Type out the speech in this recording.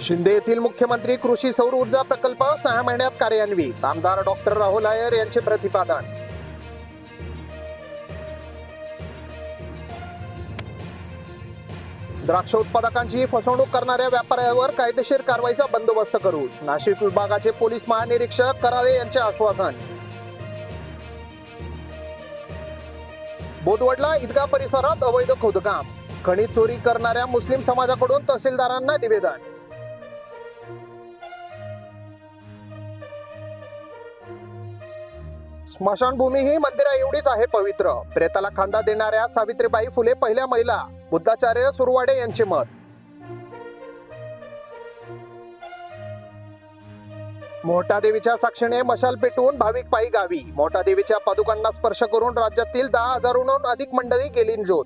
शिंदे येथील मुख्यमंत्री कृषी सौर ऊर्जा प्रकल्प 6 महिन्यात कार्यान्वित, आमदार डॉक्टर राहुल आयर यांचे प्रतिपादन. द्राक्ष उत्पादकांची फसवणूक करणाऱ्या व्यापाऱ्यावर कायदेशीर कारवाईचा बंदोबस्त करू, नाशिक विभागाचे पोलीस महानिरीक्षक कराळे यांचे आश्वासन. बोदवडला ईदगाह परिसरात अवैध खोदकाम, खनिज चोरी करणाऱ्या मुस्लिम समाजाकडून तहसीलदारांना निवेदन. स्मशानभूमी ही मंदिरा एवढीच आहे पवित्र, प्रेताला खांदा देणाऱ्या सावित्रीबाई फुले पहिल्या महिला, बुद्धाचार्य सुरवाडे यांचे मत. मोठा देवीच्या साक्षीने मशाल पेटवून भाविक पायी गावी, मोठा देवीच्या पादुकांना स्पर्श करून राज्यातील 10,000हून अधिक मंडळी गेली ज्योत.